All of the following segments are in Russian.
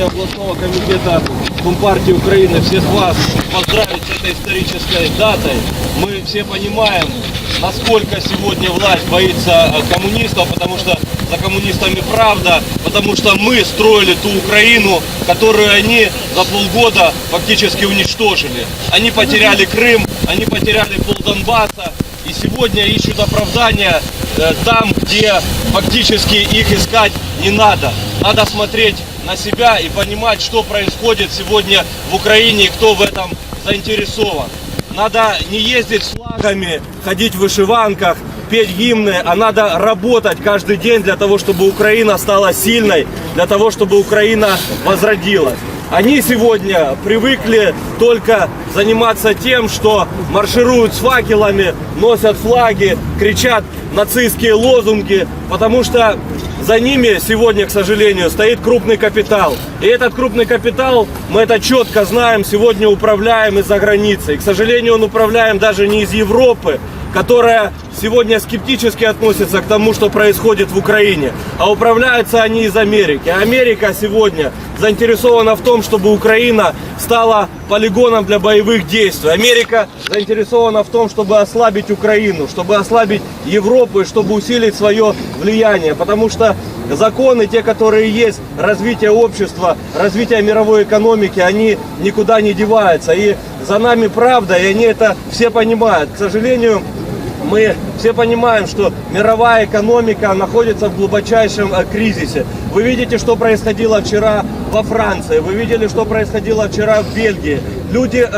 имени областного комитета Компартии Украины всех вас поздравить с этой исторической датой. Мы все понимаем, насколько сегодня власть боится коммунистов, потому что за коммунистами правда, потому что мы строили ту Украину, которую они за полгода фактически уничтожили. Они потеряли Крым, они потеряли полдонбасса и сегодня ищут оправдания там, где фактически их искать не надо. Надо смотреть на себя и понимать, что происходит сегодня в Украине и кто в этом заинтересован. Надо не ездить с флагами, ходить в вышиванках, петь гимны, а надо работать каждый день для того, чтобы Украина стала сильной, для того, чтобы Украина возродилась. Они сегодня привыкли только заниматься тем, что маршируют с факелами, носят флаги, кричат нацистские лозунги, потому что за ними сегодня, к сожалению, стоит крупный капитал. И этот крупный капитал, мы это четко знаем, сегодня управляем из-за границы. И, к сожалению, он управляем даже не из Европы, которая сегодня скептически относится к тому, что происходит в Украине, а управляются они из Америки. А Америка сегодня заинтересована в том, чтобы Украина стала полигоном для боевых действий. Америка заинтересована в том, чтобы ослабить Украину, чтобы ослабить Европу и чтобы усилить свое влияние. Потому что законы, те, которые есть, развитие общества, развитие мировой экономики, они никуда не деваются. И за нами правда, и они это все понимают. К сожалению, мы все понимаем, что мировая экономика находится в глубочайшем кризисе. Вы видите, что происходило вчера во Франции, вы видели, что происходило вчера в Бельгии. Люди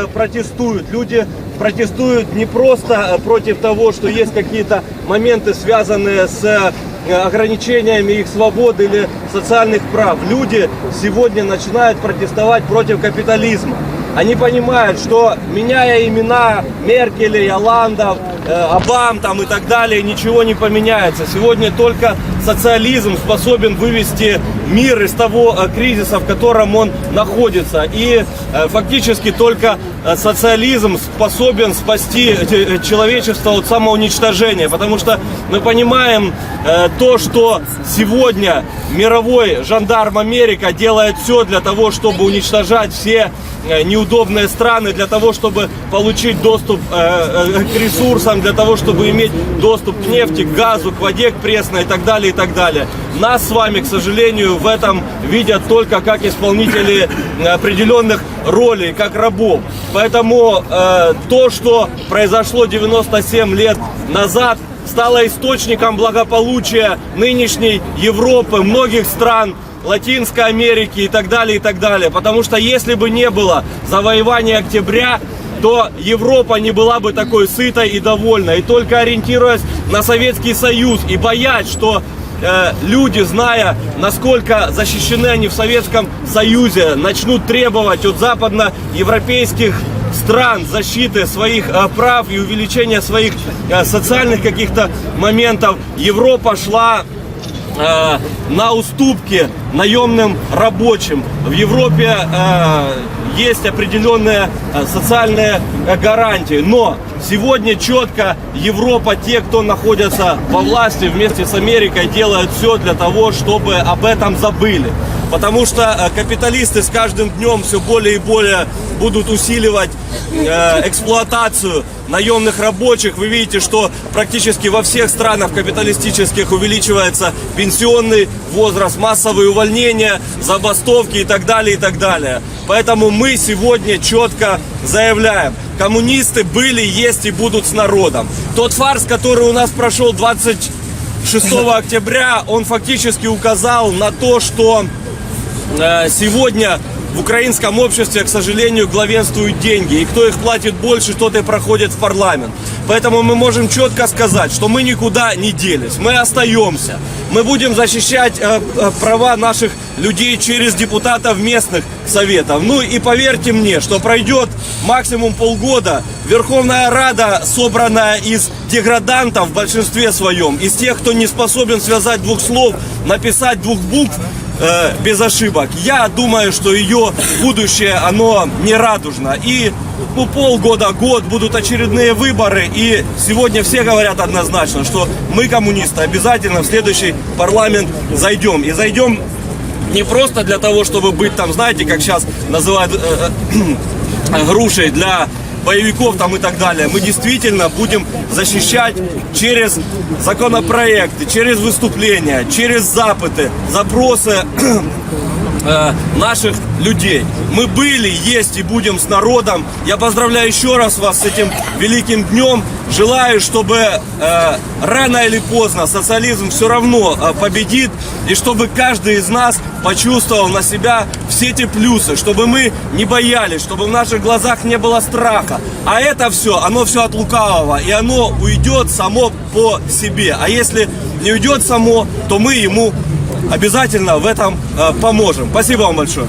протестуют не просто против того, что есть какие-то моменты, связанные с ограничениями их свобод или социальных прав. Люди сегодня начинают протестовать против капитализма. Они понимают, что, меняя имена Меркель, Оландов, Обам там и так далее, ничего не поменяется. Сегодня только социализм способен вывести мир из того кризиса, в котором он находится. И фактически только социализм способен спасти человечество от самоуничтожения. Потому что мы понимаем то, что сегодня мировой жандарм Америка делает все для того, чтобы уничтожать все неудобные страны, для того, чтобы получить доступ к ресурсам, для того, чтобы иметь доступ к нефти, к газу, к воде, к пресной и так далее, и так далее. Нас с вами, к сожалению, в этом видят только как исполнители определенных ролей, как рабов. Поэтому то, что произошло 97 лет назад, стало источником благополучия нынешней Европы, многих стран Латинской Америки и так далее, и так далее. Потому что если бы не было завоевания октября, то Европа не была бы такой сытой и довольной. И только ориентируясь на Советский Союз и боясь, что люди, зная, насколько защищены они в Советском Союзе, начнут требовать от западноевропейских стран защиты своих прав и увеличения своих социальных каких-то моментов, Европа шла на уступки наемным рабочим. В Европе есть определенные социальные гарантии, но сегодня четко Европа, те, кто находятся во власти вместе с Америкой, делают все для того, чтобы об этом забыли. Потому что капиталисты с каждым днем все более и более будут усиливать эксплуатацию наемных рабочих. Вы видите, что практически во всех странах капиталистических увеличивается пенсионный возраст, массовые увольнения, забастовки и так далее, и так далее. Поэтому мы сегодня четко заявляем: коммунисты были, есть и будут с народом. Тот фарс, который у нас прошел 26 октября, он фактически указал на то, что сегодня в украинском обществе, к сожалению, главенствуют деньги. И кто их платит больше, тот и проходит в парламент. Поэтому мы можем четко сказать, что мы никуда не делись. Мы остаемся. Мы будем защищать права наших людей через депутатов местных советов. Ну и поверьте мне, что пройдет максимум полгода, Верховная Рада, собранная из деградантов в большинстве своем, из тех, кто не способен связать двух слов, написать двух букв, без ошибок. Я думаю, что ее будущее, оно не радужно. И полгода, год будут очередные выборы. И сегодня все говорят однозначно, что мы, коммунисты, обязательно в следующий парламент зайдем. И зайдем не просто для того, чтобы быть там, знаете, как сейчас называют грушей для боевиков там и так далее. Мы действительно будем защищать через законопроекты, через выступления, через запросы наших людей. Мы были, есть и будем с народом. Я поздравляю еще раз вас с этим великим днем. Желаю, чтобы рано или поздно социализм все равно победит, и чтобы каждый из нас почувствовал на себя все эти плюсы, чтобы мы не боялись, чтобы в наших глазах не было страха. А это все, оно все от лукавого, и оно уйдет само по себе. А если не уйдет само, то мы ему обязательно в этом поможем. Спасибо вам большое.